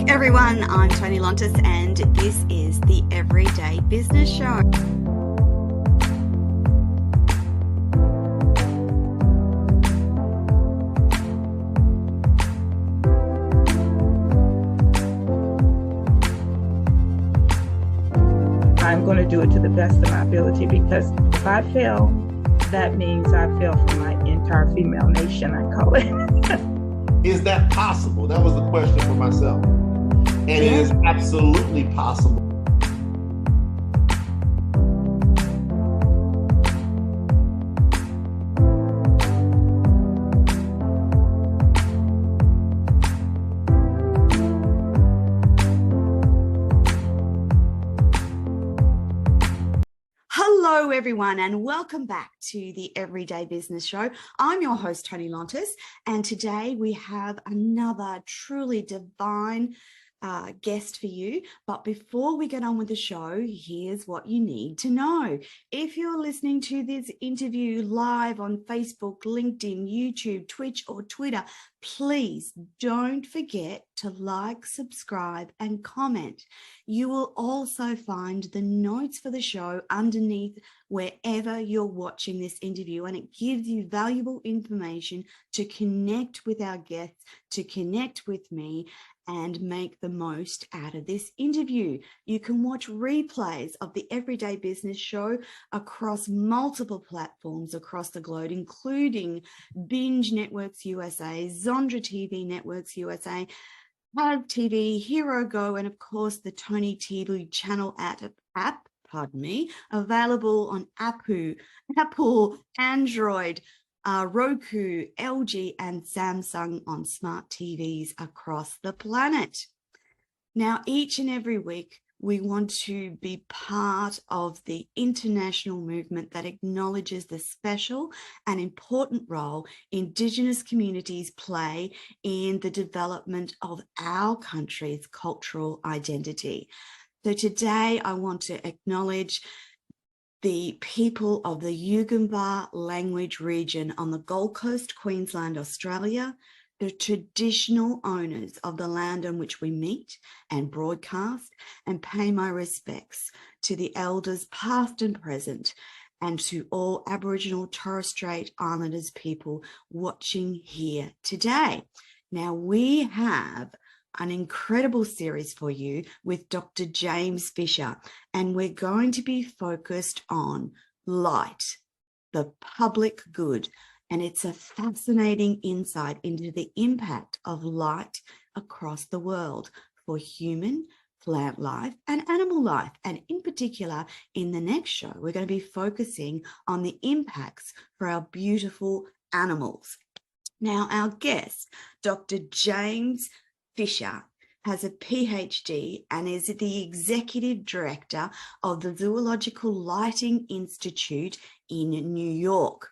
everyone, I'm Toni Lontis and this is the Everyday Business Show. I'm going to do it to the best of my ability, because if I fail, that means I fail for my entire female nation, I call it. Is that possible? That was the question for myself. And it is absolutely possible. Hello, everyone, and welcome back to the Everyday Business Show. I'm your host, Toni Lontis, and today we have another truly divine guest for you. But before we get on with the show, here's what you need to know. If you're listening to this interview live on Facebook, LinkedIn, YouTube, Twitch, or Twitter, please don't forget to like, subscribe, and comment. You will also find the notes for the show underneath wherever you're watching this interview, and it gives you valuable information to connect with our guests, to connect with me, and make the most out of this interview. You can watch replays of the Everyday Business Show across multiple platforms across the globe, including Binge Networks USA, Zondra TV Networks USA, Have TV, Hero Go, and of course the Toni TV channel app, available on Apple, Android, Roku, LG, and Samsung on smart TVs across the planet. Now, each and every week, we want to be part of the international movement that acknowledges the special and important role Indigenous communities play in the development of our country's cultural identity. So today, I want to acknowledge the people of the Yugambeh language region on the Gold Coast, Queensland, Australia, the traditional owners of the land on which we meet and broadcast, and pay my respects to the elders past and present, and to all Aboriginal Torres Strait Islanders people watching here today. Now, we have an incredible series for you with Dr. James Fischer, and we're going to be focused on light, the public good, and it's a fascinating insight into the impact of light across the world for human, plant life, and animal life. And in particular, in the next show, we're going to be focusing on the impacts for our beautiful animals. Now, our guest, Dr. James Fischer, has a PhD and is the Executive Director of the Zoological Lighting Institute in New York.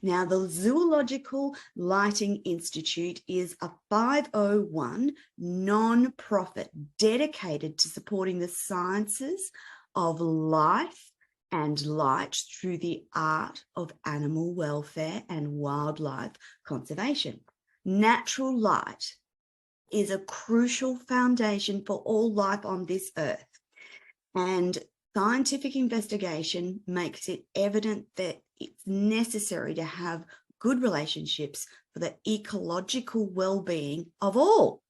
Now, the Zoological Lighting Institute is a 501 non-profit dedicated to supporting the sciences of life and light through the art of animal welfare and wildlife conservation. Natural light is a crucial foundation for all life on this earth, and scientific investigation makes it evident that it's necessary to have good relationships for the ecological well-being of all.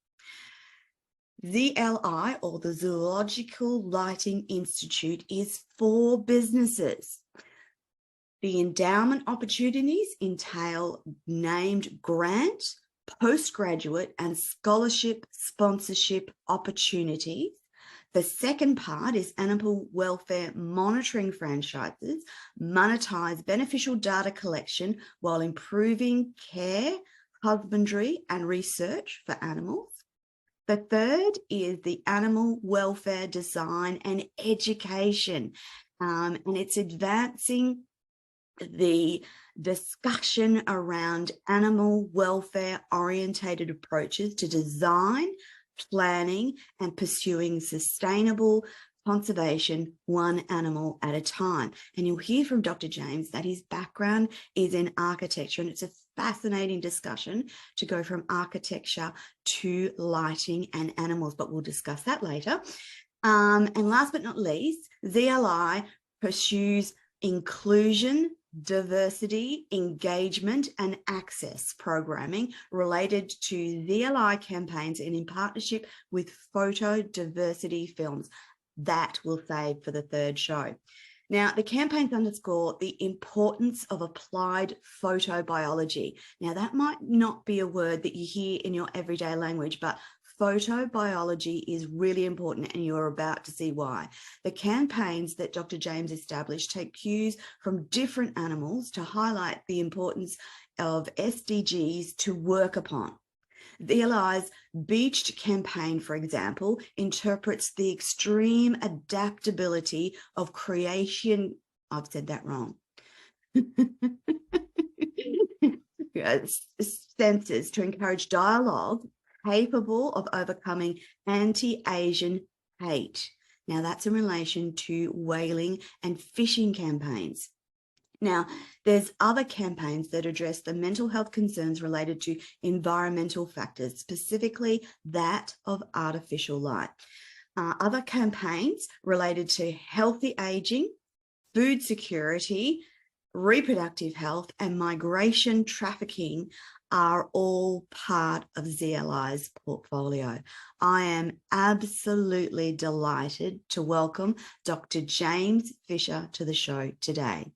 ZLI, or the Zoological Lighting Institute, is for businesses. The endowment opportunities entail named grant, postgraduate, and scholarship sponsorship opportunities. The second part is animal welfare monitoring franchises, monetize beneficial data collection while improving care, husbandry, and research for animals. The third is the animal welfare design and education, and it's advancing the discussion around animal welfare orientated approaches to design, planning, and pursuing sustainable conservation, one animal at a time. And you'll hear from Dr. James that his background is in architecture, and it's a fascinating discussion to go from architecture to lighting and animals, but we'll discuss that later. And last but not least, ZLI pursues inclusion, diversity, engagement, and access programming related to ZLI campaigns and in partnership with photo diversity films. That we'll save for the third show. Now, the campaigns underscore the importance of applied photobiology. Now, that might not be a word that you hear in your everyday language, but photobiology is really important, and you're about to see why. The campaigns that Dr. James established take cues from different animals to highlight the importance of SDGs to work upon. ZLI's Beached campaign, for example, interprets the extreme adaptability of creation. I've said that wrong. Senses to encourage dialogue capable of overcoming anti-Asian hate. Now, that's in relation to whaling and fishing campaigns. Now, there's other campaigns that address the mental health concerns related to environmental factors, specifically that of artificial light. Other campaigns related to healthy aging, food security, reproductive health, and migration trafficking are all part of ZLI's portfolio. I am absolutely delighted to welcome Dr. James Fischer to the show today.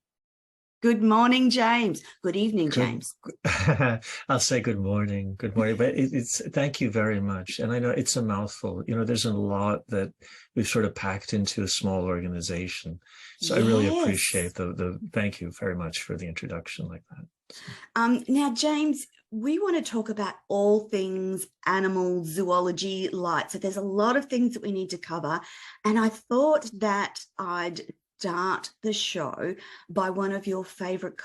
Good morning, James. Good evening, James. I'll say good morning. Good morning. But it's thank you very much. And I know it's a mouthful. You know, there's a lot that we've sort of packed into a small organization. So yes. I really appreciate the thank you very much for the introduction like that. Now, James, we want to talk about all things animal zoology light. So there's a lot of things that we need to cover. And I thought that I'd start the show by one of your favorite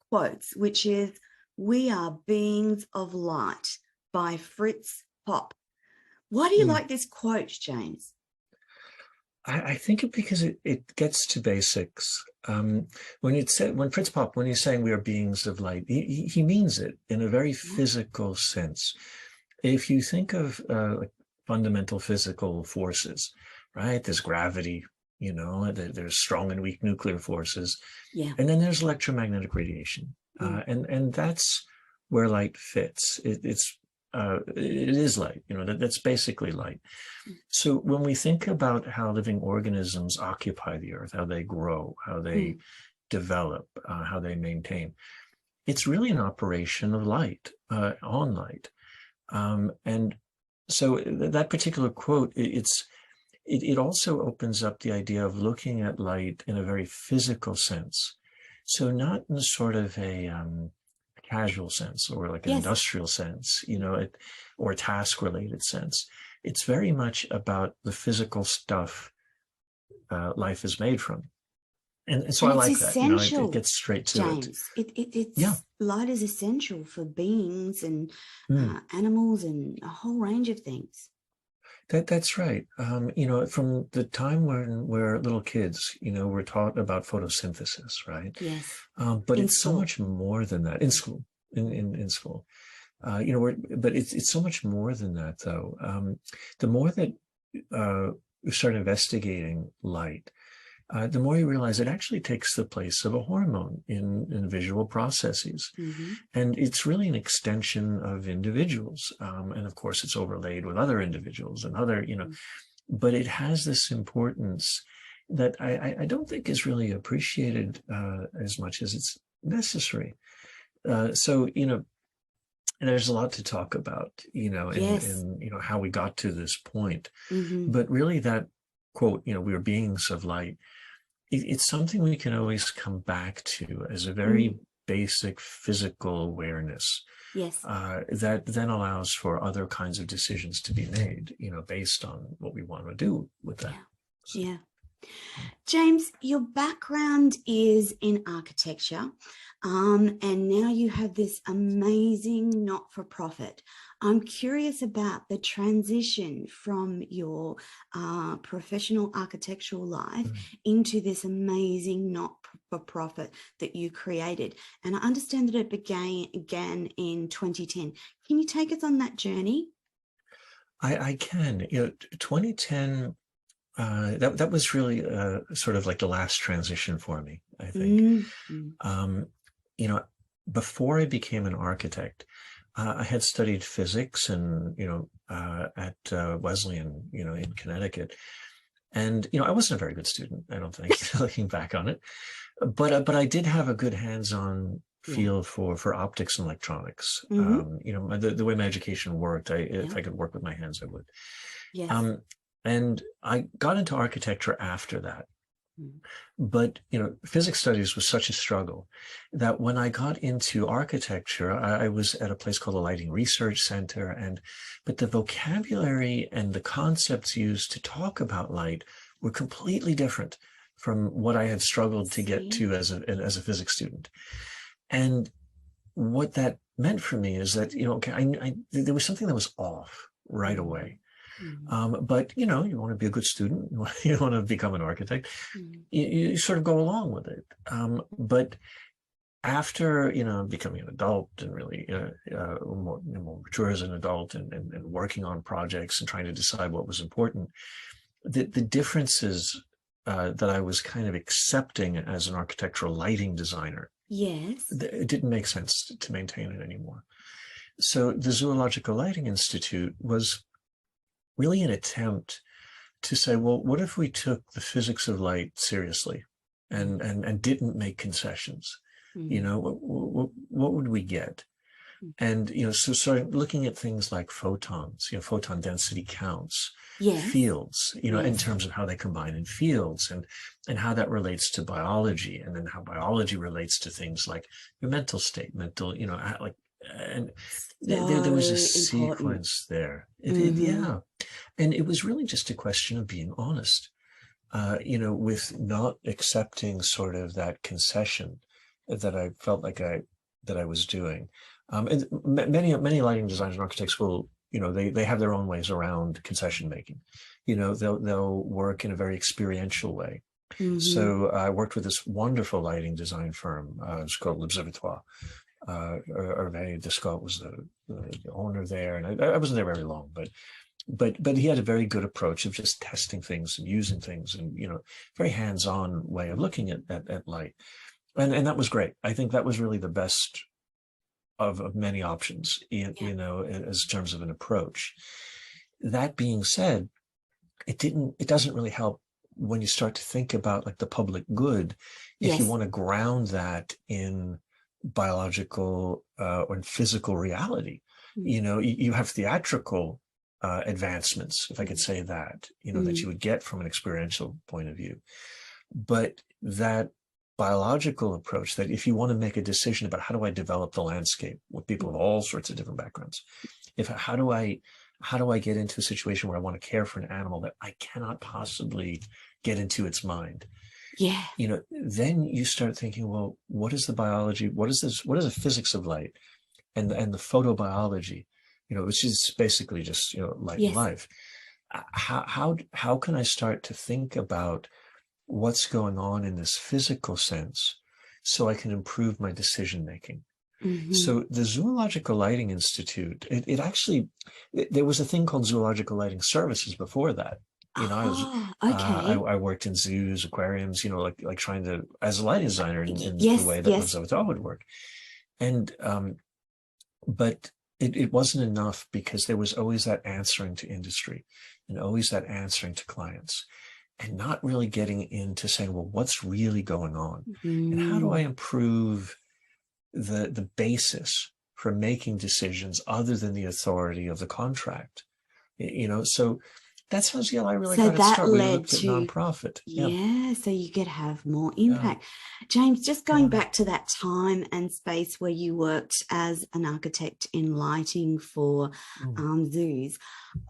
quotes, which is, "We are beings of light," by Fritz Popp. Why do you like this quote, James? I think it because it gets to basics. When Fritz Popp, when he's saying we are beings of light, he means it in a very physical sense. If you think of like fundamental physical forces, right? There's gravity, you know, there's strong and weak nuclear forces, and then there's electromagnetic radiation, and that's where light fits. It is light, you know, that's basically light. So when we think about how living organisms occupy the earth, how they grow, how they develop, how they maintain, it's really an operation of light, on light. And so that particular quote, it also opens up the idea of looking at light in a very physical sense. So not in sort of a casual sense or like an industrial sense, you know, or a task-related sense. It's very much about the physical stuff life is made from. And so I like that. You know, it gets straight to James. It's light is essential for beings and animals and a whole range of things. That's right. You know, from the time when we're little kids, you know, we're taught about photosynthesis, right? Yes. But it's so much more than that in school. In school, you know, but it's so much more than that, though. The more that we start investigating light, the more you realize it actually takes the place of a hormone in visual processes. And it's really an extension of individuals. And of course, it's overlaid with other individuals and other, you know, but it has this importance that I don't think is really appreciated as much as it's necessary. So, you know, there's a lot to talk about, you know, in you know, how we got to this point. But really that quote, you know, we are beings of light, it's something we can always come back to as a very basic physical awareness. That then allows for other kinds of decisions to be made, you know, based on what we want to do with that. James, your background is in architecture, and now you have this amazing not-for-profit. I'm curious about the transition from your professional architectural life into this amazing not-for-profit that you created. And I understand that it began in 2010. Can you take us on that journey? I can. 2010, that was really sort of like the last transition for me, I think. Before I became an architect, I had studied physics and, at Wesleyan, in Connecticut. And, I wasn't a very good student, I don't think, looking back on it. But I did have a good hands-on feel for optics and electronics. The way my education worked, if I could work with my hands, I would. Yes. And I got into architecture after that. But, physics studies was such a struggle that when I got into architecture, I was at a place called the Lighting Research Center. But the vocabulary and the concepts used to talk about light were completely different from what I had struggled to get to as a physics student. And what that meant for me is that, there was something that was off right away. But, you want to be a good student, you want to become an architect, you sort of go along with it. But after, becoming an adult and really more mature as an adult and working on projects and trying to decide what was important, the differences that I was kind of accepting as an architectural lighting designer, it didn't make sense to maintain it anymore. So the Zoological Lighting Institute was really an attempt to say, well, what if we took the physics of light seriously and didn't make concessions? What would we get? And, so started looking at things like photons, photon density counts, fields, in terms of how they combine in fields and how that relates to biology, and then how biology relates to things like your mental state, and there was a sequence there. And it was really just a question of being honest, with not accepting sort of that concession that I felt like that I was doing. And many lighting designers and architects will, they have their own ways around concession making. They'll work in a very experiential way. So I worked with this wonderful lighting design firm. It's called L'Observatoire. Hervé Descott was the owner there, and I wasn't there very long, but he had a very good approach of just testing things and using things, and very hands-on way of looking at light, and that was great. I think that was really the best of many options, as terms of an approach. That being said, it doesn't really help when you start to think about like the public good, if you want to ground that in biological or physical reality. You have theatrical advancements, if I could say that, that you would get from an experiential point of view. But that biological approach, that if you want to make a decision about how do I develop the landscape with people of all sorts of different backgrounds, how do I get into a situation where I want to care for an animal that I cannot possibly get into its mind? Then you start thinking, well, what is the biology? What is the physics of light and the photobiology, which is basically just, light and life. How can I start to think about what's going on in this physical sense so I can improve my decision making? So the Zoological Lighting Institute, it actually, there was a thing called Zoological Lighting Services before that. I worked in zoos, aquariums, like trying to, as a lighting designer, in the way that L'Observatoire would work. And, but it wasn't enough, because there was always that answering to industry and always that answering to clients, and not really getting into saying, well, what's really going on? And how do I improve the basis for making decisions other than the authority of the contract? So that's how ZLI really got its start. We looked at nonprofit. So you could have more impact. James, just going back to that time and space where you worked as an architect in lighting for zoos,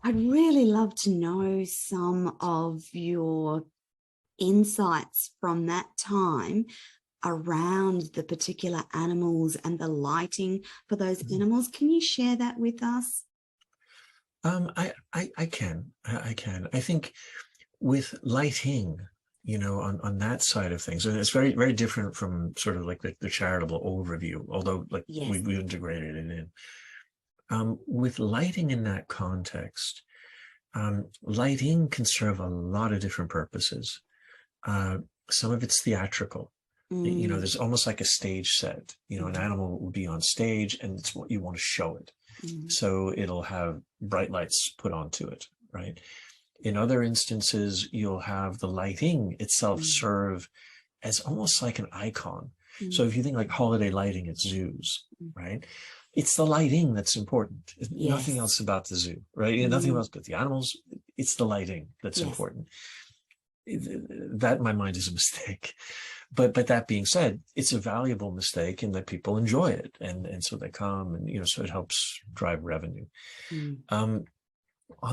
I'd really love to know some of your insights from that time around the particular animals and the lighting for those animals. Can you share that with us? I can. I think with lighting, you know, on that side of things, and it's very, very different from sort of like the charitable overview, although like we integrated it in. With lighting in that context, lighting can serve a lot of different purposes. Some of it's theatrical. You know, there's almost like a stage set. You know, an animal will be on stage and it's what you want to show it. So it'll have bright lights put onto it, right? In other instances, you'll have the lighting itself serve as almost like an icon. So if you think like holiday lighting at zoos, right? It's the lighting that's important. Nothing else about the zoo, right? Nothing else but the animals. It's the lighting that's important. That in my mind is a mistake. But that being said, it's a valuable mistake in that people enjoy it. And so they come and, you know, so it helps drive revenue. On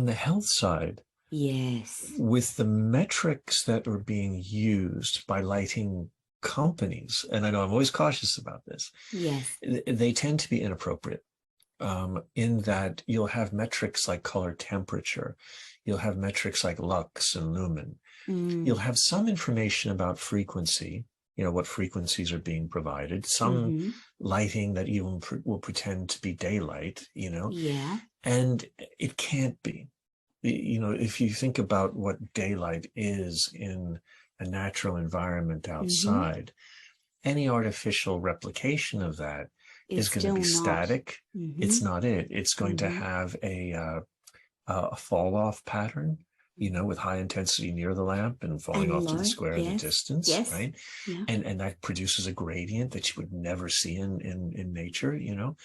the health side, with the metrics that are being used by lighting companies, and I know I'm always cautious about this, they tend to be inappropriate in that you'll have metrics like color temperature, you'll have metrics like lux and lumen, you'll have some information about frequency, you know, what frequencies are being provided, some lighting that even will pretend to be daylight, you know, and it can't be. You know, if you think about what daylight is in a natural environment outside, any artificial replication of that is going to be static. It's not it. It's going to have a fall off pattern, you know, with high intensity near the lamp and falling off to the square in the distance, right? And that produces a gradient that you would never see in nature, you know.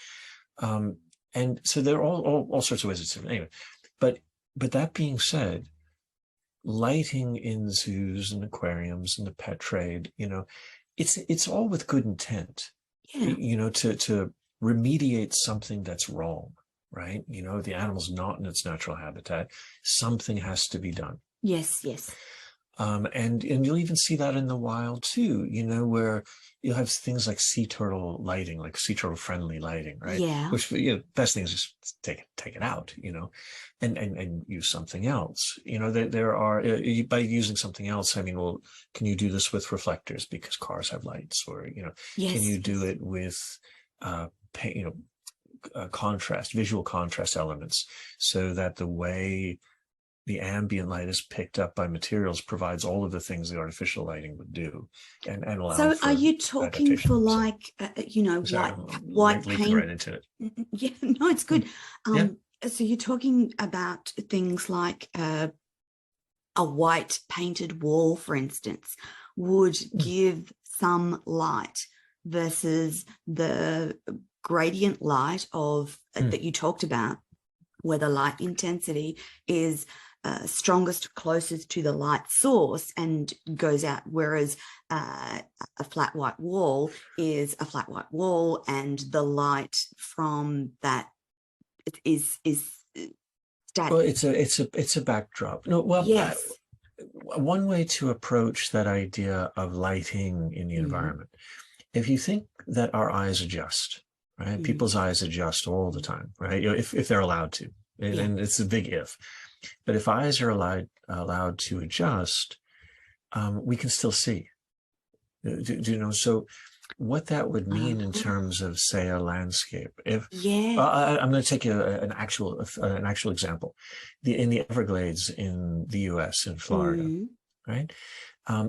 And so there are all sorts of ways it's different. Anyway, but that being said, lighting in zoos and aquariums and the pet trade, you know, it's all with good intent, you know, to remediate something that's wrong, right? You know, the animal's not in its natural habitat. Something has to be done. And you'll even see that in the wild too, you know, where you'll have things like sea turtle lighting, like sea turtle friendly lighting, right? Which, you know, best thing is just take it out, you know, and use something else. You know, there are, by using something else, I mean, well, can you do this with reflectors because cars have lights, or, you know, can you do it with, you know, contrast, visual contrast elements, so that the way the ambient light is picked up by materials provides all of the things the artificial lighting would do, and allow. So, are you talking for like, you know, white paint? Right into it. No, it's good. So you're talking about things like a white painted wall, for instance, would give some light versus the gradient light of that you talked about, where the light intensity is strongest, closest to the light source and goes out, whereas a flat white wall is a flat white wall, and the light from that is static. Well, it's a backdrop. No, well, one way to approach that idea of lighting in the environment, if you think that our eyes adjust, right? People's eyes adjust all the time, right? You know, if they're allowed to, and it's a big if. But if eyes are allowed to adjust, we can still see. Do you know? So what that would mean in terms of, say, a landscape. If I'm going to take an actual example. In the Everglades in the U.S. in Florida, right?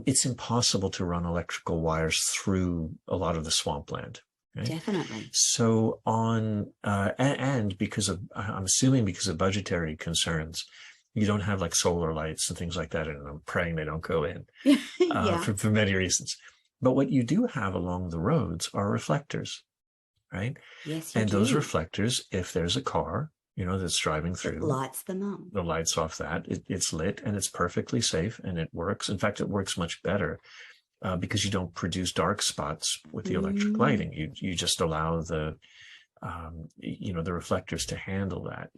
It's impossible to run electrical wires through a lot of the swampland. Right? Definitely. So and because of, I'm assuming because of budgetary concerns, you don't have like solar lights and things like that, and I'm praying they don't go in for many reasons. But what you do have along the roads are reflectors, right? Yes, and those reflectors, if there's a car, you know, that's driving through, it lights them up. The lights off that, it's lit and it's perfectly safe and it works. In fact, it works much better. Because you don't produce dark spots with the electric lighting. You just allow the, you know, the reflectors to handle that.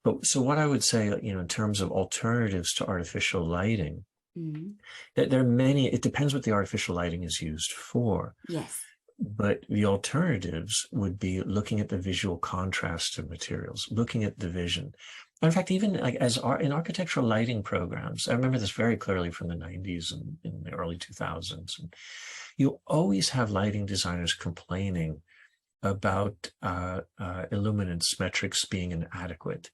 But so what I would say, you know, in terms of alternatives to artificial lighting, Mm. There are many, it depends what the artificial lighting is used for. Yes. But the alternatives would be looking at the visual contrast of materials, looking at division. In fact, even like in architectural lighting programs, I remember this very clearly from the 90s and in the early 2000s. And you always have lighting designers complaining about illuminance metrics being inadequate.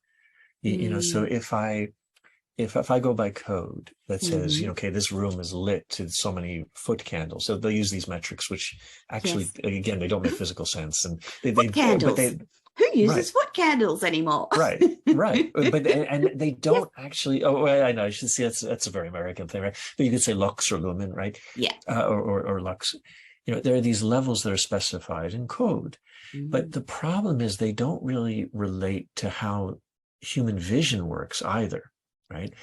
You know, so if I go by code that says, you know, okay, this room is lit to so many foot candles, so they'll use these metrics, which actually, again, they don't make physical sense. And foot candles. Who uses foot candles anymore? Right. But and they don't actually. Oh, well, I know. I should see that's a very American thing, right? But you could say lux or lumen, right? Yeah. Or lux. You know, there are these levels that are specified in code, but the problem is they don't really relate to how human vision works either. Right.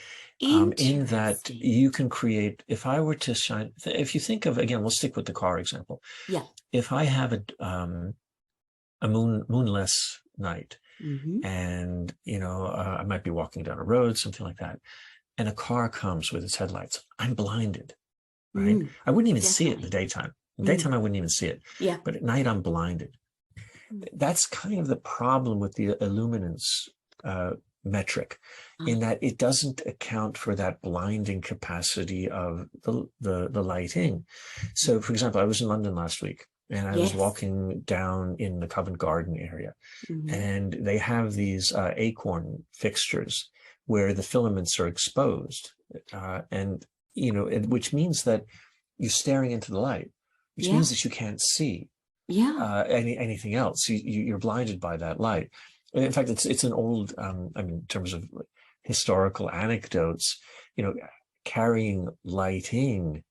In that you can create, if I were to shine, if you think of, again, we'll stick with the car example. Yeah. If I have a moonless night and, you know, I might be walking down a road, something like that, and a car comes with its headlights, I'm blinded, right? I wouldn't even see it in the daytime. In the daytime, I wouldn't even see it. Yeah. But at night, I'm blinded. That's kind of the problem with the illuminance metric, in that it doesn't account for that blinding capacity of the lighting. So, for example, I was in London last week, and I was walking down in the Covent Garden area, and they have these acorn fixtures where the filaments are exposed, and you know, which means that you're staring into the light, which means that you can't see anything else. You're blinded by that light. In fact, it's an old, I mean, in terms of historical anecdotes, you know, carrying lighting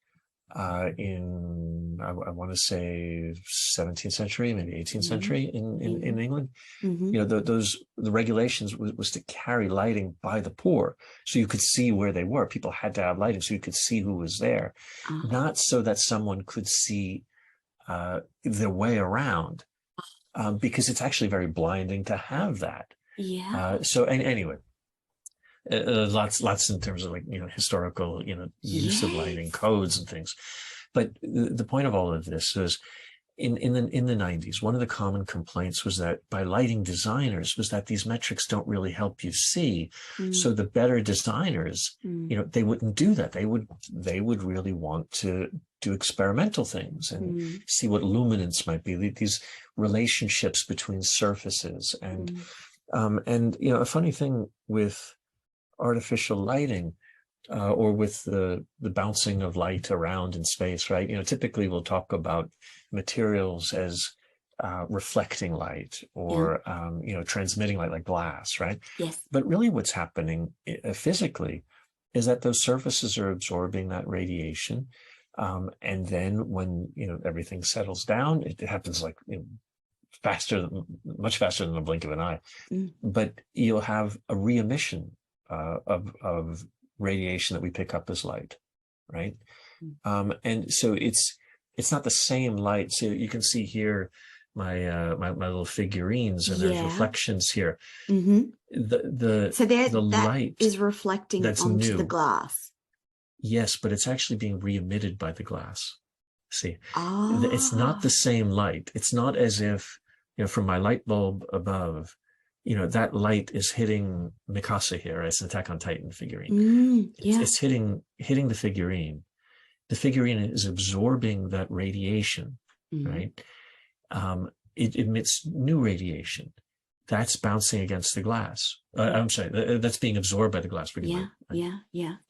in, I want to say 17th century, maybe 18th century in England. You know, the regulations was to carry lighting by the poor, so you could see where they were. People had to have lighting so you could see who was there, not so that someone could see their way around. Because it's actually very blinding to have that. Yeah. So anyway, lots in terms of, like, you know, historical, you know, use of lighting codes and things. But the point of all of this is, in the 90s, one of the common complaints was that by lighting designers was that these metrics don't really help you see. So the better designers, you know, they wouldn't do that. They would really want to do experimental things and see what luminance might be, these relationships between surfaces. And you know, a funny thing with artificial lighting, or with the bouncing of light around in space, right? You know, typically we'll talk about materials as reflecting light or, you know, transmitting light, like glass, right? Yes. But really what's happening physically is that those surfaces are absorbing that radiation. And then when, you know, everything settles down, it happens like, you know, much faster than the blink of an eye. But you'll have a re-emission of radiation that we pick up as light, right? And so it's not the same light. So you can see here my little figurines, and there's reflections here. The light is reflecting onto the glass. Yes, but it's actually being re-emitted by the glass. See, it's not the same light. It's not as if, you know, from my light bulb above, you know, that light is hitting Mikasa here. It's an Attack on Titan figurine. It's hitting the figurine. The figurine is absorbing that radiation, right? It emits new radiation. That's bouncing against the glass. I'm sorry, that's being absorbed by the glass. Forgive me.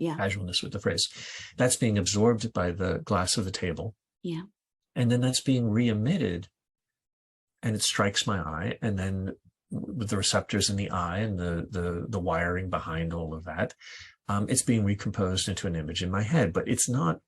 Casualness with the phrase. That's being absorbed by the glass of the table. Yeah. And then that's being re-emitted, and it strikes my eye, and then with the receptors in the eye and the wiring behind all of that, it's being recomposed into an image in my head. But it's not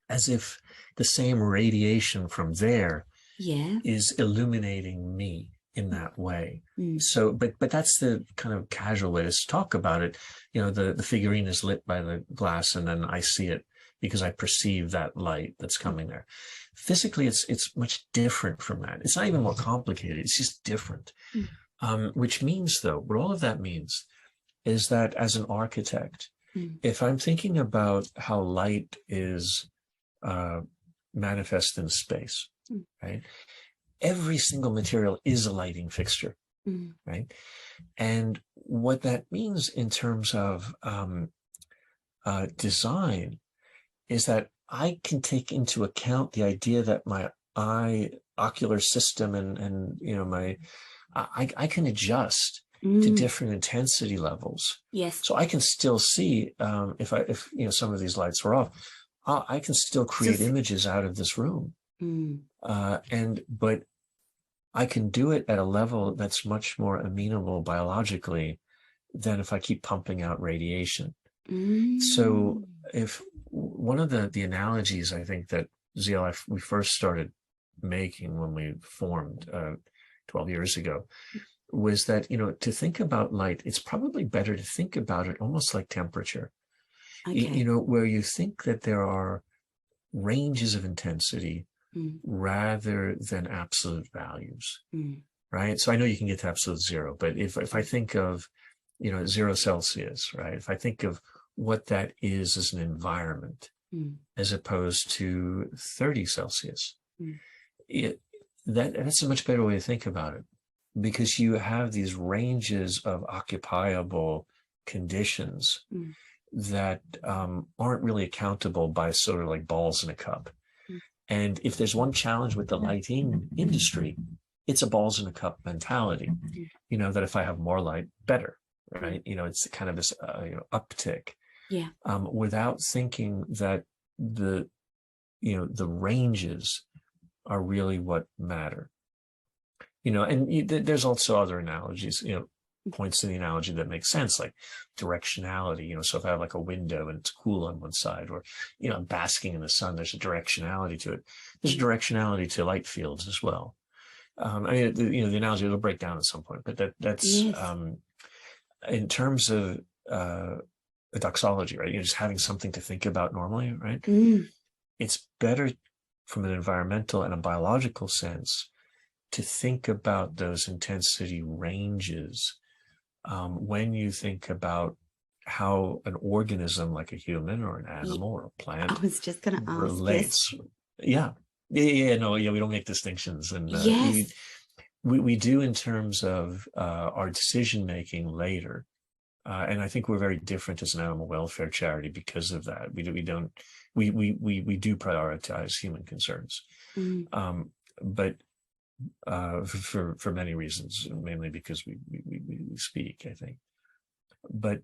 as if the same radiation from there is illuminating me in that way. So, but that's the kind of casual way to talk about it. You know, the figurine is lit by the glass, and then I see it because I perceive that light that's coming there. Physically, it's much different from that. It's not even more complicated. It's just different. Which means, though, what all of that means is that as an architect, If I'm thinking about how light is manifest in space, right? Every single material is a lighting fixture, right? And what that means in terms of design is that I can take into account the idea that my ocular system and you know, I can adjust to different intensity levels. Yes. So I can still see, if you know, some of these lights were off, I can still create images out of this room. But I can do it at a level that's much more amenable biologically than if I keep pumping out radiation. So if one of the analogies I think that ZLI we first started making when we formed 12 years ago was that, you know, to think about light, it's probably better to think about it almost like temperature. You know, where you think that there are ranges of intensity rather than absolute values, right? So I know you can get to absolute zero, but if I think of, you know, 0 Celsius, right? If I think of what that is as an environment, as opposed to 30 Celsius, that's a much better way to think about it, because you have these ranges of occupiable conditions that aren't really accountable by sort of like balls in a cup. And if there's one challenge with the lighting industry, it's a balls in a cup mentality. You know, that if I have more light, better, right? You know, it's kind of this you know, uptick. Without thinking that the ranges are really what matter. You know, and there's also other analogies, you know, points in the analogy that make sense, like directionality. You know, so if I have like a window and it's cool on one side, or, you know, basking in the sun, there's a directionality to it. There's a directionality to light fields as well. I mean, you know, the analogy, it'll break down at some point, but that's in terms of a doxology, right? You know, just having something to think about normally, right? It's better from an environmental and a biological sense to think about those intensity ranges when you think about how an organism like a human or an animal or a plant I was just going to ask, relates. We don't make distinctions, and yes. we do in terms of our decision making later, and I think we're very different as an animal welfare charity because of that. We do prioritize human concerns, but for many reasons, mainly because we speak, I think. But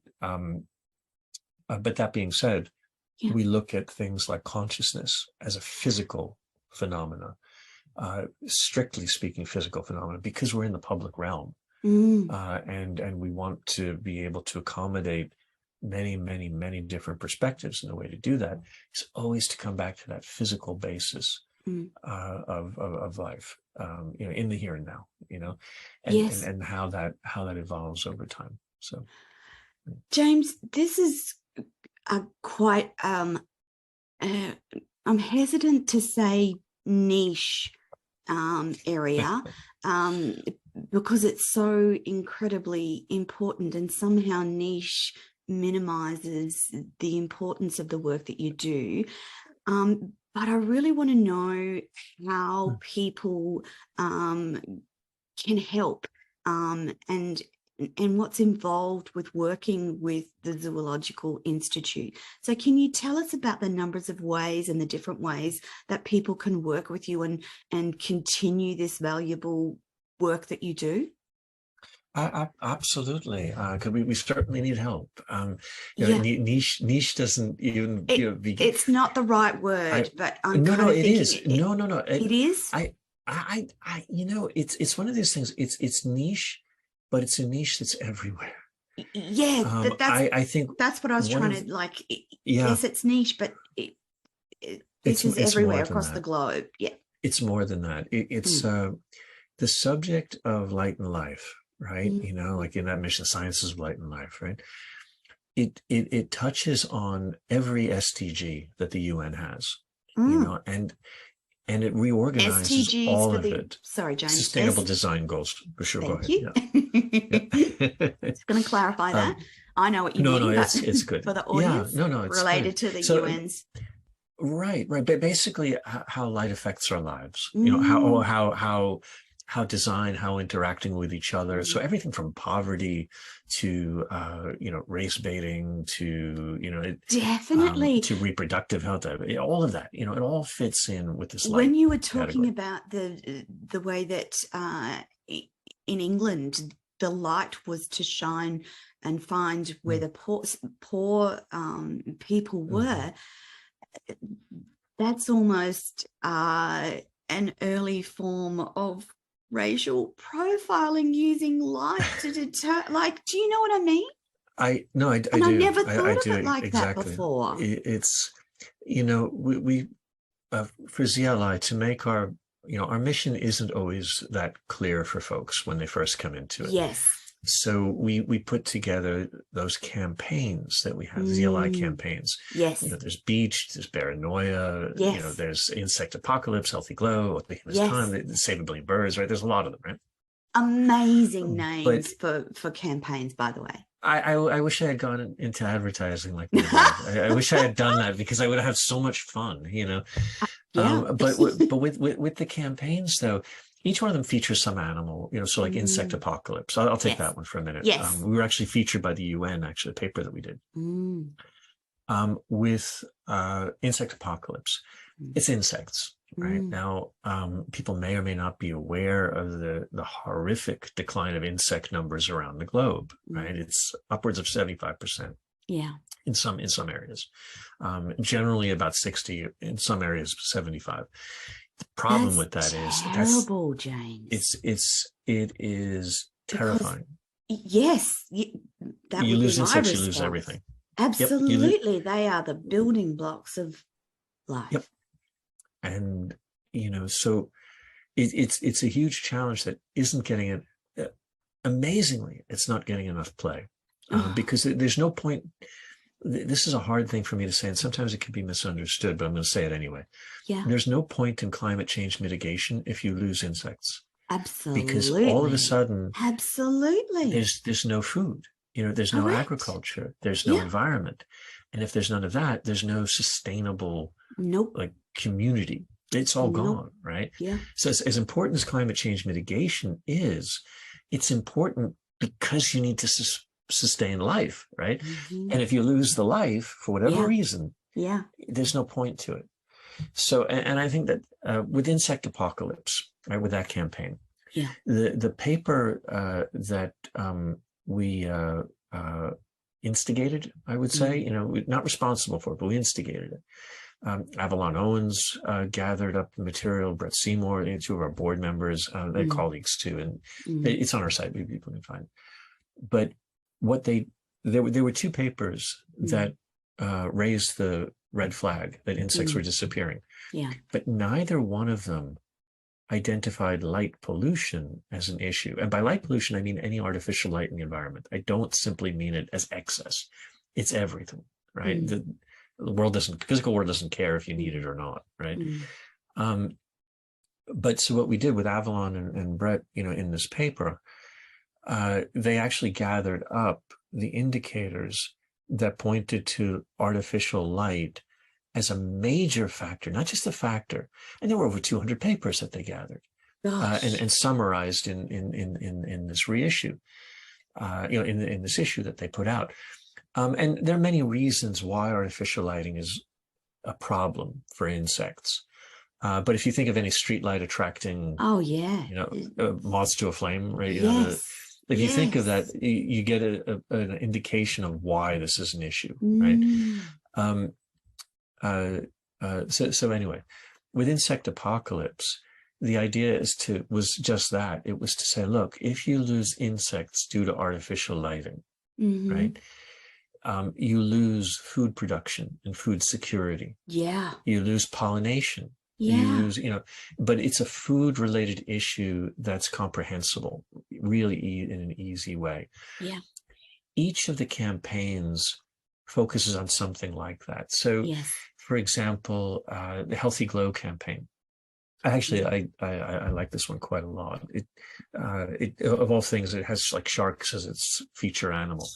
that being said, we look at things like consciousness as a physical phenomena, strictly speaking, physical phenomena, because we're in the public realm, and we want to be able to accommodate many different perspectives. And the way to do that is always to come back to that physical basis of life, you know, in the here and now, you know, and how that evolves over time. So, James, this is a quite I'm hesitant to say niche area because it's so incredibly important, and somehow niche minimizes the importance of the work that you do. But I really want to know how people can help and what's involved with working with the Zoological Institute. So can you tell us about the numbers of ways and the different ways that people can work with you and continue this valuable work that you do? Absolutely, because we certainly need help. You know, niche doesn't even. It's not the right word, but I'm it is. No. It is. I you know, it's one of these things. It's niche, but it's a niche that's everywhere. Yeah, I think that's what I was trying to like. Yes, it's niche, but it's everywhere across the globe. Yeah, it's more than that. It's the subject of light and life. Right, you know, like in that mission, Sciences of Light and Life, right? It touches on every SDG that the UN has, you know, and it reorganizes SDGs all for of it. Sorry, James. Sustainable Design Goals, for sure. Thank go ahead. you. Just going to clarify that. I know what you No, mean, but it's good. for the Yeah, audience, no, it's related good. to the So, UN's. right. But basically, how light affects our lives. Mm. How design, how interacting with each other. So everything from poverty to race baiting to Definitely. to reproductive health, all of that. It all fits in with this light When you were talking category. about the way that in England the light was to shine and find where the poor people were, that's almost an early form of racial profiling using light to deter. Like, do you know what I mean? I do. I never thought of do it like that exactly. before. It's we for ZLI to make our mission isn't always that clear for folks when they first come into it. Yes. So we put together those campaigns that we have, ZLI campaigns. Yes. There's beach, there's paranoia, yes. There's insect apocalypse, healthy glow, what the yes. time, save a billion birds, right? There's a lot of them, right? Amazing names for campaigns, by the way. I wish I had gone into advertising like that. I wish I had done that because I would have so much fun, Yeah. But with the campaigns though, each one of them features some animal, so like insect apocalypse. I'll take that one for a minute. Yes. We were actually featured by the UN, actually, a paper that we did. With insect apocalypse. It's insects, right? Now, people may or may not be aware of the horrific decline of insect numbers around the globe, right? It's upwards of 75%. Yeah. In some areas. Generally about 60, in some areas 75. The problem with that is terrible, James. It is terrifying. Yes, that you would lose be insects, my you lose response. everything. Absolutely, yep. They are the building blocks of life. Yep. And so it's a huge challenge that isn't getting it. Amazingly, it's not getting enough play because there's no point. This is a hard thing for me to say, and sometimes it can be misunderstood, but I'm going to say it anyway. Yeah. There's no point in climate change mitigation if you lose insects. Absolutely. Because all of a sudden, absolutely, there's no food. There's no agriculture. There's no environment, and if there's none of that, there's no sustainable community. It's all gone, right? Yeah. So as important as climate change mitigation is, it's important because you need to sustain life, right? And if you lose the life for whatever reason, there's no point to it. So, and I think that with insect apocalypse, right, with that campaign, the paper that we instigated, I would say, not responsible for it, but we instigated it. Avalon Owens gathered up the material, Brett Seymour, two of our board members, they're colleagues too, and it's on our site, people can find it. But what there were two papers that raised the red flag that insects were disappearing. Yeah. But neither one of them identified light pollution as an issue. And by light pollution, I mean any artificial light in the environment. I don't simply mean it as excess. It's everything, right? The physical world doesn't care if you need it or not, right? But so what we did with Avalon and Brett, in this paper, they actually gathered up the indicators that pointed to artificial light as a major factor, not just a factor. And there were over 200 papers that they gathered and summarized in this reissue, in this issue that they put out. And there are many reasons why artificial lighting is a problem for insects. But if you think of any street light attracting, moths to a flame, right? If you think of that, you get an indication of why this is an issue, right? So anyway, with insect apocalypse, the idea was just that. It was to say, look, if you lose insects due to artificial lighting, right? You lose food production and food security. Yeah. You lose pollination. Yeah. You lose, but it's a food related issue that's comprehensible, really in an easy way. Yeah. Each of the campaigns focuses on something like that. So, for example, the Healthy Glow campaign Actually, I like this one quite a lot. It of all things, it has like sharks as its feature animal.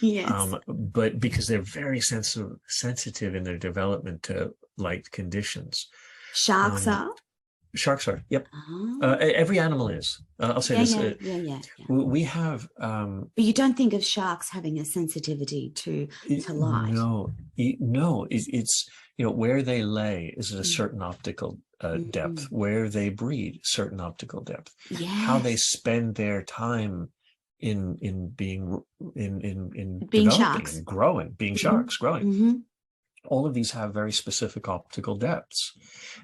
Yes. But because they're very sensitive in their development to light conditions. Sharks are? Sharks are, yep. Oh. Every animal is. I'll say this. Yeah. We have. But you don't think of sharks having a sensitivity to light? No. It's where they lay is at a certain optical depth. Where they breed, certain optical depth. Yes. How they spend their time in being developing sharks and growing, being sharks, growing. All of these have very specific optical depths.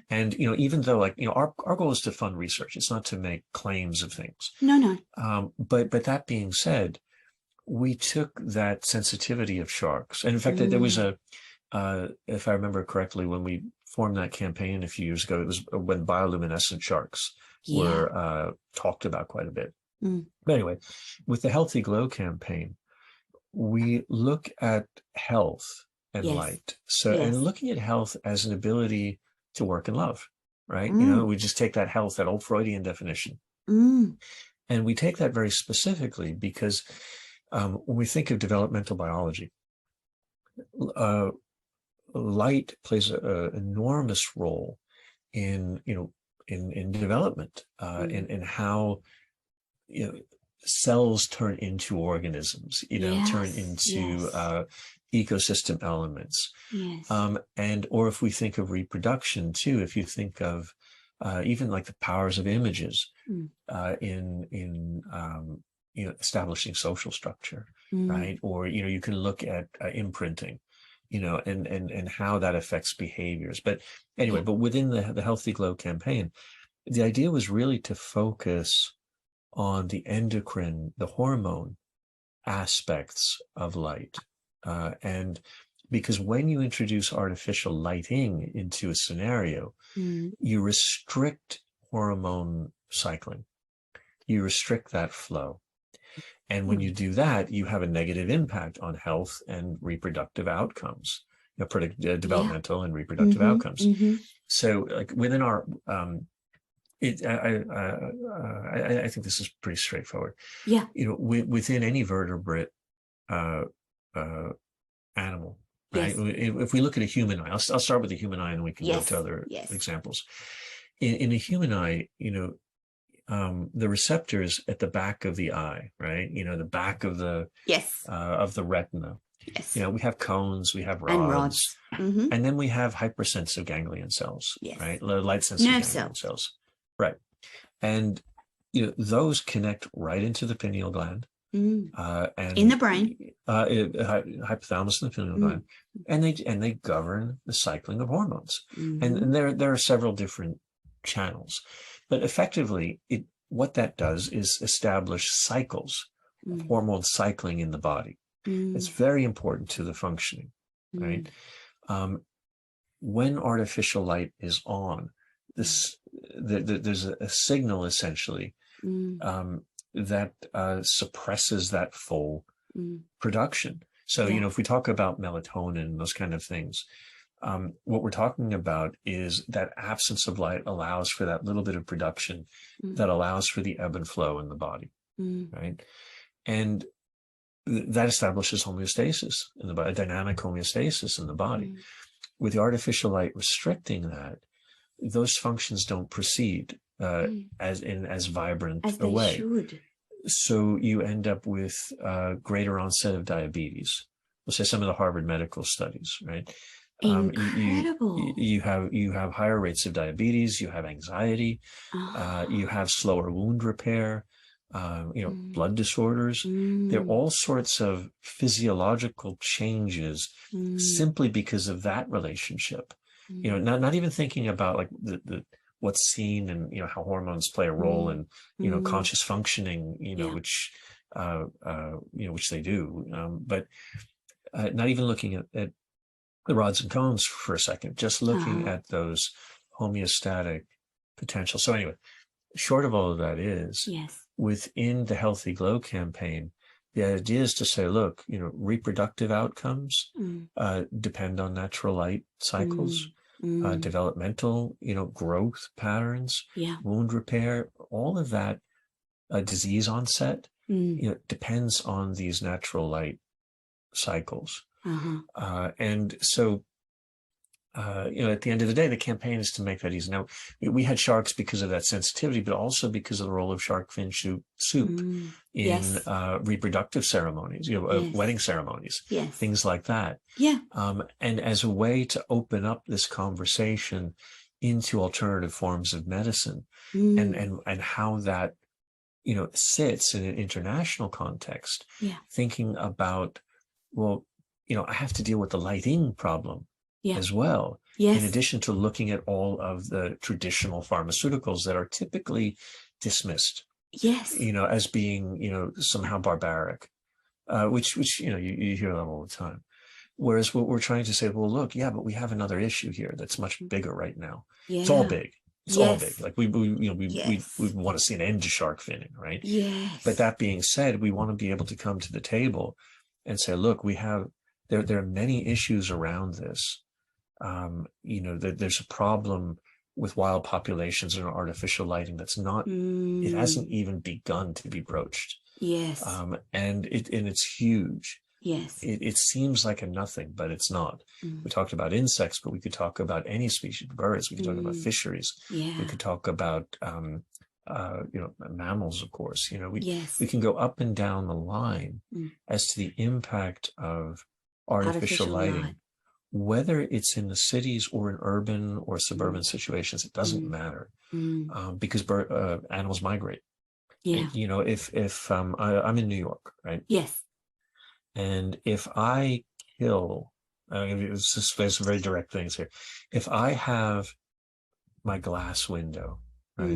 And, even though our goal is to fund research, it's not to make claims of things. No. But that being said, we took that sensitivity of sharks. And in fact, there was if I remember correctly, when we formed that campaign a few years ago, it was when bioluminescent sharks were talked about quite a bit. But anyway, with the Healthy Glow campaign, we look at health and light. So, and looking at health as an ability to work and love, right? We just take that health, that old Freudian definition. And we take that very specifically because when we think of developmental biology, light plays an enormous role in development, in how cells turn into organisms, turn into ecosystem elements. Or if we think of reproduction too, if you think of even like the powers of images in establishing social structure, right? Or you can look at imprinting, and how that affects behaviors. But anyway, but within the Healthy Glow campaign, the idea was really to focus on the endocrine, the hormone aspects of light. And because when you introduce artificial lighting into a scenario, you restrict hormone cycling, you restrict that flow. And when you do that, you have a negative impact on health and reproductive outcomes, developmental and reproductive outcomes. So like within our, I think this is pretty straightforward. Within any vertebrate animal, right? If we look at a human eye, I'll start with the human eye and we can go to other examples. In a human eye, the receptors at the back of the eye, right? The back of the retina. We have cones, we have rods, and then we have hypersensitive ganglion cells, right? Light sensitive ganglion cells, right? And those connect right into the pineal gland, and in the brain, hypothalamus and the pineal gland, and they govern the cycling of hormones. And there are several different channels. But effectively, what that does is establish cycles of hormone cycling in the body. It's very important to the functioning, right? When artificial light is on, there's a signal essentially that suppresses that full production. So, if we talk about melatonin and those kind of things, what we're talking about is that absence of light allows for that little bit of production that allows for the ebb and flow in the body, right? And that establishes homeostasis in the body, dynamic homeostasis in the body. With the artificial light restricting that, those functions don't proceed as vibrant as a way. They should. So you end up with greater onset of diabetes. We'll say some of the Harvard medical studies, right? Incredible. You have higher rates of diabetes, you have anxiety, you have slower wound repair, blood disorders. There are all sorts of physiological changes simply because of that relationship. Not even thinking about like the what's seen and how hormones play a role in conscious functioning, which they do, but not even looking at the rods and cones for a second, just looking at those homeostatic potential. So anyway, short of all of that is, within the Healthy Glow campaign, the idea is to say, look, reproductive outcomes depend on natural light cycles. developmental, growth patterns, Yeah. wound repair, all of that, disease onset, depends on these natural light cycles. And so, at the end of the day, the campaign is to make that easy. Now, we had sharks because of that sensitivity, but also because of the role of shark fin soup in reproductive ceremonies, wedding ceremonies, things like that. Yeah. And as a way to open up this conversation into alternative forms of medicine and how that, sits in an international context, thinking about, well, I have to deal with the lighting problem as well, in addition to looking at all of the traditional pharmaceuticals that are typically dismissed, as being, somehow barbaric, which you hear that all the time. Whereas what we're trying to say, well, look, but we have another issue here that's much bigger right now. It's all big. It's all big. Like we want to see an end to shark finning, right? Yes. But that being said, we want to be able to come to the table and say, look, there are many issues around this. There's a problem with wild populations and artificial lighting that's not, it hasn't even begun to be broached. Yes. And it's huge. Yes. It seems like a nothing, but it's not. We talked about insects, but we could talk about any species of birds. We could talk about fisheries. Yeah. We could talk about, mammals, of course. We can go up and down the line as to the impact of artificial lighting. Whether it's in the cities or in urban or suburban situations, it doesn't matter, because animals migrate. Yeah. If I'm in New York, right? Yes. And if I kill, there's some very direct things here. If I have my glass window, right,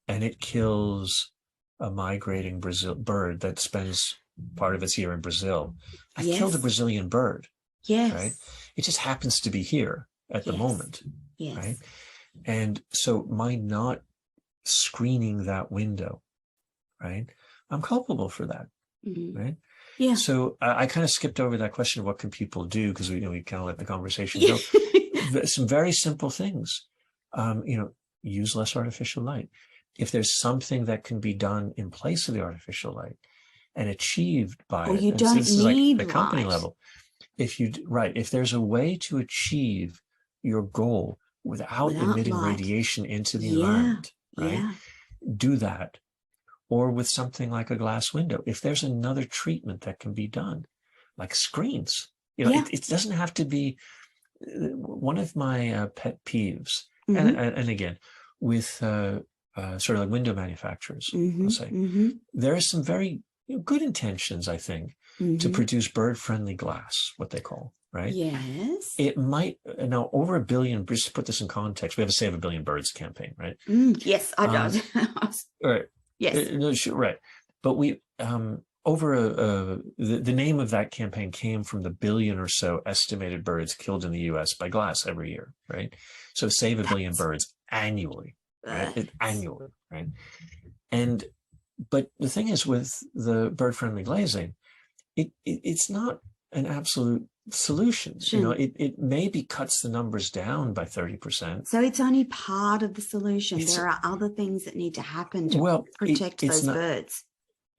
and it kills a migrating bird that spends part of its year in Brazil, I killed a Brazilian bird. Yes. Right. It just happens to be here at the moment. Yes. Right. And so my not screening that window, right, I'm culpable for that. Right. Yeah. So I kind of skipped over that question of what can people do, because we kind of let the conversation go. Some very simple things. Use less artificial light. If there's something that can be done in place of the artificial light and achieved by you don't need the company level. If there's a way to achieve your goal without emitting radiation into the environment, right? Do that. Or with something like a glass window. If there's another treatment that can be done, like screens, it doesn't have to be. One of my pet peeves, and again, with sort of like window manufacturers, I'll say, there are some very good intentions, I think, to produce bird-friendly glass, what they call, right? Yes. It might, now over 1 billion, just to put this in context, we have a Save 1 Billion Birds campaign, right? Yes, I know. Right. Yes. No, sure, right. But we, the name of that campaign came from the 1 billion or so estimated birds killed in the US by glass every year, right? So Save 1 Billion Birds annually, right? Annually, right? But the thing is, with the bird-friendly glazing, it's not an absolute solution. It maybe cuts the numbers down by 30%. So it's only part of the solution. There are other things that need to happen to protect those birds.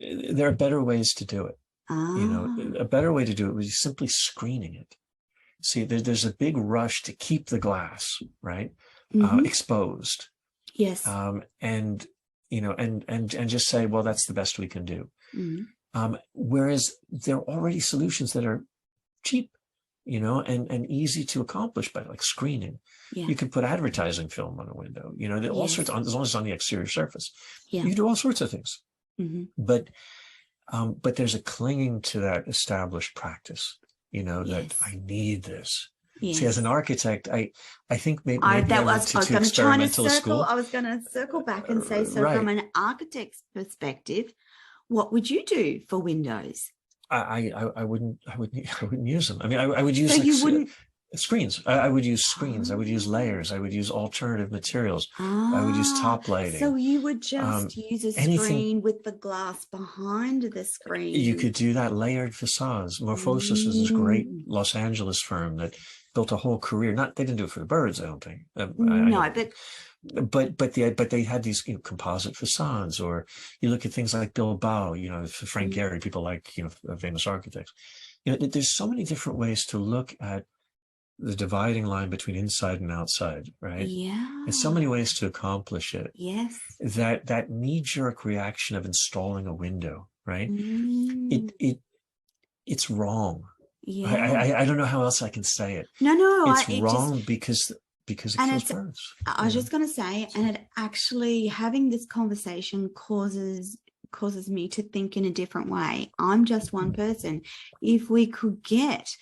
There are better ways to do it. A better way to do it was simply screening it. See, there's a big rush to keep the glass, right, exposed. Yes. And just say, well, that's the best we can do. Whereas there are already solutions that are cheap, and easy to accomplish by like screening. You could put advertising film on a window, all sorts of, as long as it's on the exterior surface. You can do all sorts of things. But there's a clinging to that established practice, that I need this. See, as an architect, I think maybe I went to too experimental a school. I was going to circle back and say, from an architect's perspective, what would you do for windows? I wouldn't use them. I mean, I would use. So you wouldn't Screens. I would use screens. I would use layers. I would use alternative materials. I would use top lighting. So you would just use a anything, screen with the glass behind the screen. You could do that. Layered facades. Morphosis is this great Los Angeles firm that built a whole career. They didn't do it for the birds, I don't think. But they had these composite facades. Or you look at things like Bilbao, Frank Gehry, people like famous architects. There's so many different ways to look at the dividing line between inside and outside, right? Yeah. And so many ways to accomplish it. Yes. That knee-jerk reaction of installing a window, right? It's wrong. Yeah. I don't know how else I can say it. No. It's wrong because it kills birds. I was just going to say, and it actually, having this conversation causes me to think in a different way. I'm just one person. If we could get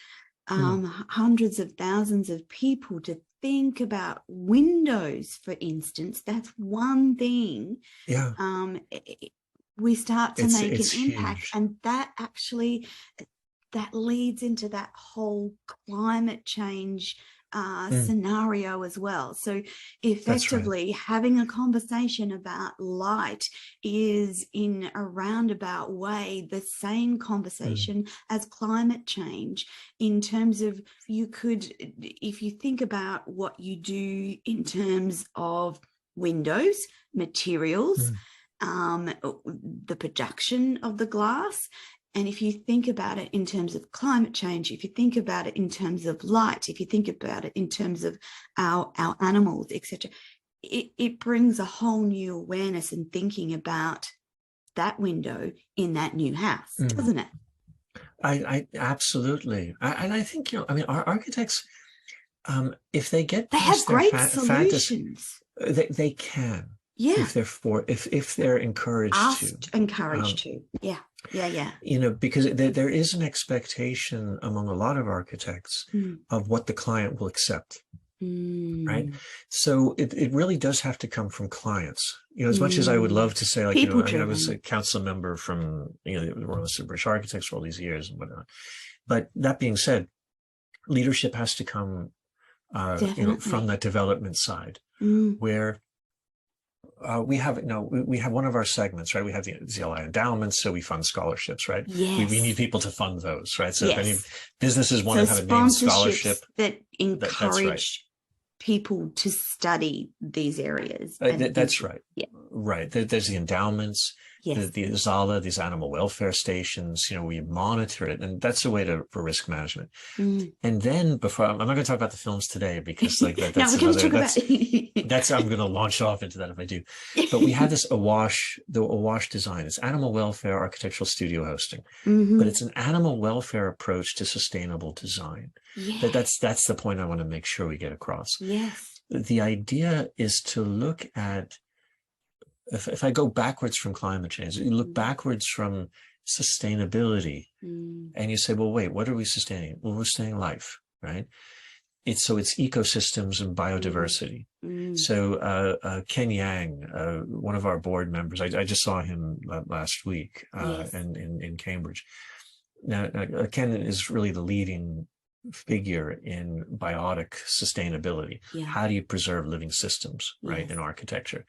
hundreds of thousands of people to think about windows, for instance, that's one thing. Yeah. We start to make an impact, huge. and that leads into that whole climate change scenario as well. So effectively, having a conversation about light is in a roundabout way the same conversation as climate change, in terms of if you think about what you do in terms of windows, materials, the production of the glass. And if you think about it in terms of climate change, if you think about it in terms of light, if you think about it in terms of our animals, etc., it brings a whole new awareness and thinking about that window in that new house, doesn't it? I absolutely. And I think, our architects, if they get they have great solutions. They can. Yeah. If they're encouraged to. Yeah. Because there is an expectation among a lot of architects of what the client will accept. Right. So it really does have to come from clients. As much as I would love to say, I was a council member from, the Royal Institute of British Architects for all these years and whatnot. But that being said, leadership has to come, from that development side, where we have one of our segments, right? We have the ZLI endowments, so we fund scholarships, right? Yes. We need people to fund those, right? So if any businesses want to have a named scholarship that encourage people to study these areas. That's right. Yeah. Right. There's the endowments, the ZALA, these animal welfare stations, we monitor it, and that's a way for risk management. And then I'm not going to talk about the films today because I'm going to launch off into that if I do. But we have this AWASH, the AWASH design. It's animal welfare architectural studio hosting, but it's an animal welfare approach to sustainable design. Yeah. That's the point I want to make sure we get across. Yes. The idea is to look at, if I go backwards from climate change, you look backwards from sustainability, and you say, well, wait, what are we sustaining? Well, we're sustaining life, right? It's ecosystems and biodiversity. So Ken Yang, one of our board members, I just saw him last week in Cambridge. Now, Ken is really the leading figure in biotic sustainability. How do you preserve living systems, right, in architecture?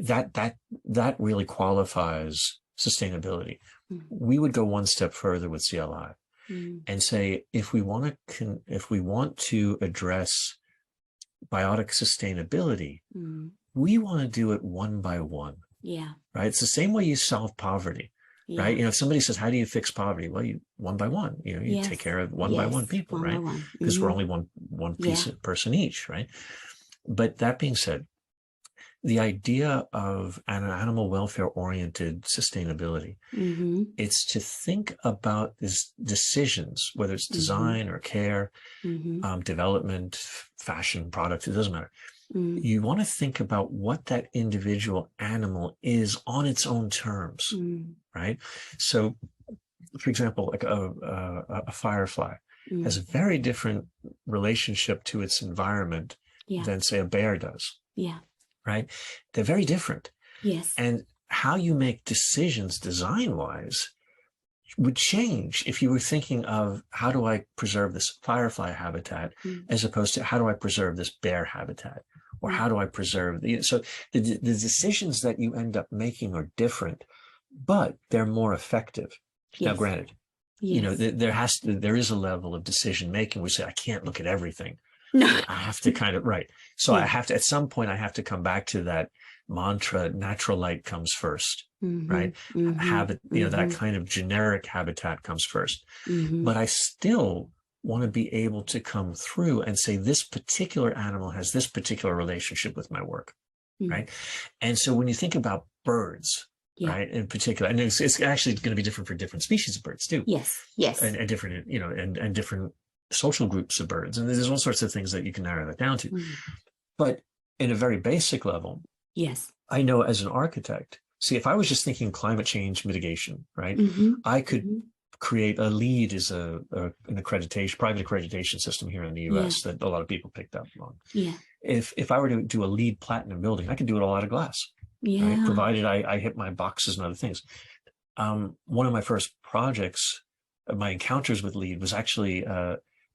That really qualifies sustainability. We would go one step further with ZLI and say, if we want to address biotic sustainability, we want to do it one by one. Right. It's the same way you solve poverty. Right. If somebody says, how do you fix poverty? Well, one by one, you take care of one by one people, right? Because we're only one person each. Right. But that being said, the idea of an animal welfare oriented sustainability, it's to think about these decisions, whether it's design or care, development, fashion, product, it doesn't matter. You want to think about what that individual animal is on its own terms, right? So, for example, like a firefly has a very different relationship to its environment than, say, a bear does. Right? They're very different. Yes. And how you make decisions design-wise would change if you were thinking of how do I preserve this firefly habitat as opposed to how do I preserve this bear habitat, or how do I preserve so the decisions that you end up making are different, but they're more effective. Now, granted, there is a level of decision making where you say, I can't look at everything. No. I have to kind of, right. So I have to, at some point, I have to come back to that mantra, natural light comes first, right? Habit, that kind of generic habitat comes first. But I still want to be able to come through and say, this particular animal has this particular relationship with my work, right? And so when you think about birds, right, in particular, and it's actually going to be different for different species of birds too. Yes. And different, and different social groups of birds. And there's all sorts of things that you can narrow that down to. But in a very basic level, I know as an architect, see, if I was just thinking climate change mitigation, right, I could create a LEED is an accreditation, private accreditation system here in the US that a lot of people picked up on. If I were to do a LEED platinum building, I could do it all out of glass, right? Provided I hit my boxes and other things. One of my first projects, my encounters with LEED was actually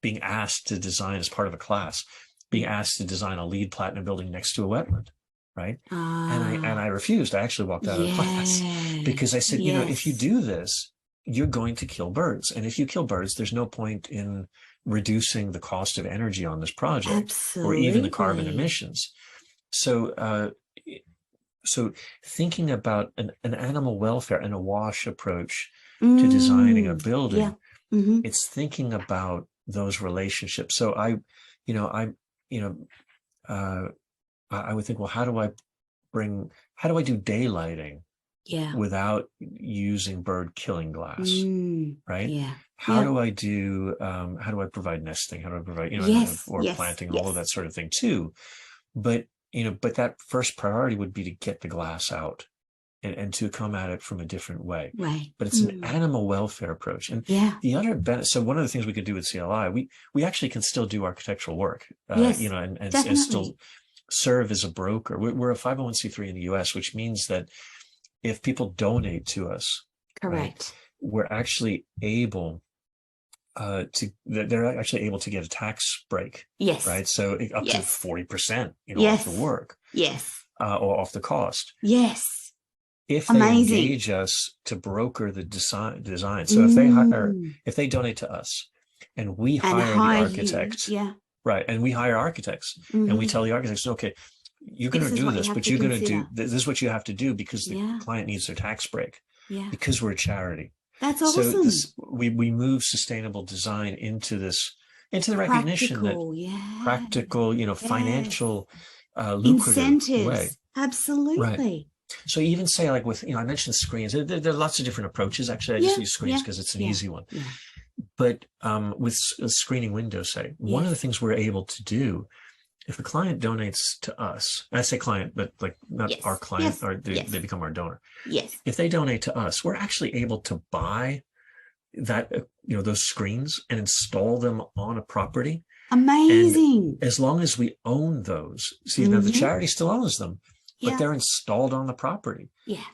being asked to design, as part of a class, being asked to design a LEED platinum building next to a wetland, right? And I refused. I actually walked out of the class because I said, if you do this, you're going to kill birds. And if you kill birds, there's no point in reducing the cost of energy on this project or even the carbon emissions. So, so thinking about an animal welfare and AWASH approach to designing a building, it's thinking about those relationships. So I would think, well, how do I do daylighting without using bird killing glass, right? How do I provide nesting? How do I provide, planting, all of that sort of thing too? But that first priority would be to get the glass out and to come at it from a different way. Right. But it's an animal welfare approach. And the other benefit, so one of the things we could do with ZLI, we actually can still do architectural work, and still serve as a broker. We're a 501c3 in the US, which means that if people donate to us, right, we're actually able they're actually able to get a tax break. Right. So up to 40%, off the work. Or off the cost. If they engage us to broker the design. So if they donate to us and we hire the architect, right, and we hire architects and we tell the architects, okay, you're going to do this, but you're going to do, this is what you have to do because the client needs their tax break, because we're a charity. That's awesome. So we move sustainable design into the recognition that practical, financial, lucrative incentives way. Absolutely. Right. So even say like with, I mentioned screens, there are lots of different approaches. Actually, I just use screens because it's an easy one. But with a screening window, say, one of the things we're able to do, if a client donates to us, I say client, but like not our client, or they become our donor. If they donate to us, we're actually able to buy that, those screens and install them on a property. Amazing. And as long as we own those, see, now the charity still owns them, but they're installed on the property.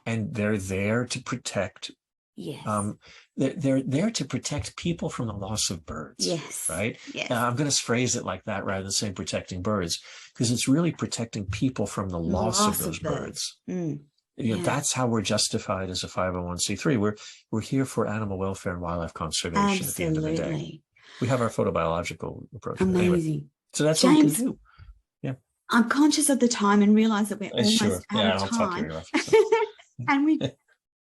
And they're there to protect. They're there to protect people from the loss of birds. Right. I'm going to phrase it like that rather than saying protecting birds, because it's really protecting people from the loss of those birds. That's how we're justified as a 501c3. We're here for animal welfare and wildlife conservation. At the end of the day, we have our photobiological approach. Amazing. Anyway, so that's what we can do. I'm conscious of the time and realize that we're almost out of time. And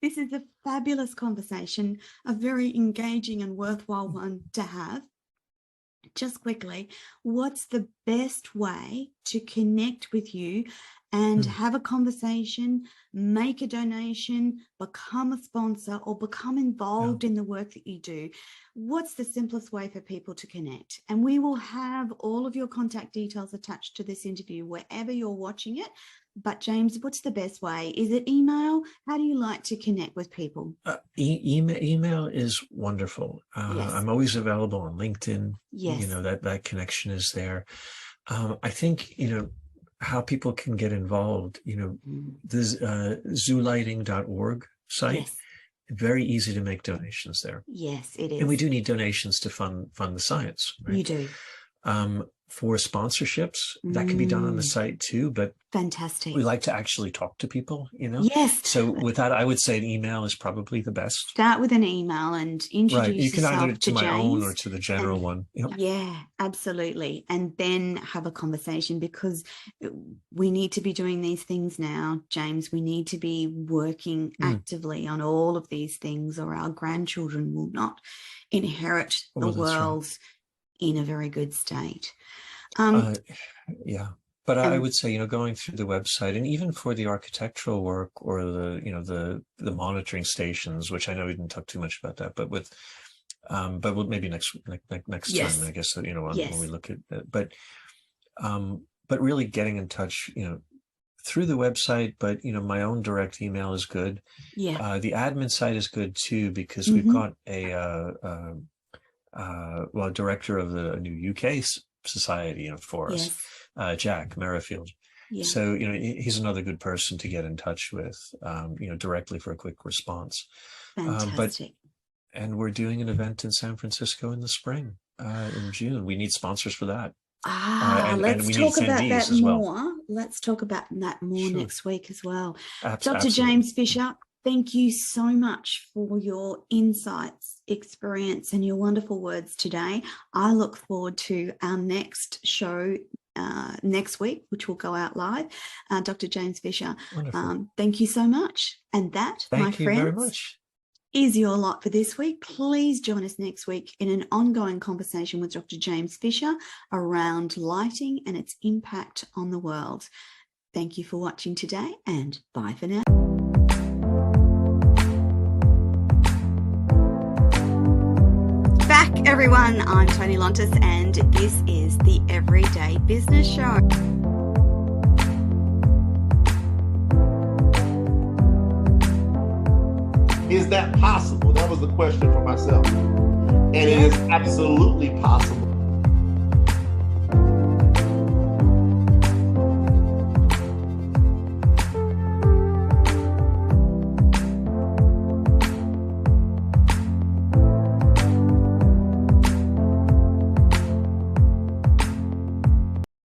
this is a fabulous conversation, a very engaging and worthwhile one to have. Just quickly, what's the best way to connect with you and have a conversation, make a donation, become a sponsor, or become involved in the work that you do? What's the simplest way for people to connect? And we will have all of your contact details attached to this interview wherever you're watching it. But James, what's the best way? Is it email? How do you like to connect with people? Email is wonderful. I'm always available on LinkedIn. That connection is there. I think, how people can get involved, the zoolighting.org site very easy to make donations there. Yes, it is. And we do need donations to fund the science. Right? You do. For sponsorships, that can be done on the site too, but fantastic. We like to actually talk to people, Yes. So with that, I would say an email is probably the best. Start with an email and introduce right. You can yourself either to my James, own or to the general one. Yep. Yeah, absolutely. And then have a conversation, because we need to be doing these things now, James. We need to be working actively on all of these things, or our grandchildren will not inherit the world in a very good state. Yeah. But I would say, going through the website, and even for the architectural work or the monitoring stations, which I know we didn't talk too much about that, but maybe next yes. time, I guess, yes. when we look at that. But really getting in touch, through the website, but my own direct email is good. Yeah. The admin site is good too, because we've got a director of the new UK society for us. Yes. Jack Merrifield. Yeah. So, he's another good person to get in touch with, directly for a quick response. Fantastic. And we're doing an event in San Francisco in the spring, in June. We need sponsors for that. Let's talk about that more. Let's talk about that more next week as well. Dr. James Fischer, thank you so much for your insights, experience, and your wonderful words today. I look forward to our next show next week, which will go out live. Dr. James Fischer, thank you so much. And that, my friends, very much. Is your lot for this week. Please join us next week in an ongoing conversation with Dr. James Fischer around lighting and its impact on the world. Thank you for watching today, and bye for now. Back, everyone. I'm Toni Lontis, and this is the Everyday Business Show. Is that possible? That was the question for myself. And it is absolutely possible.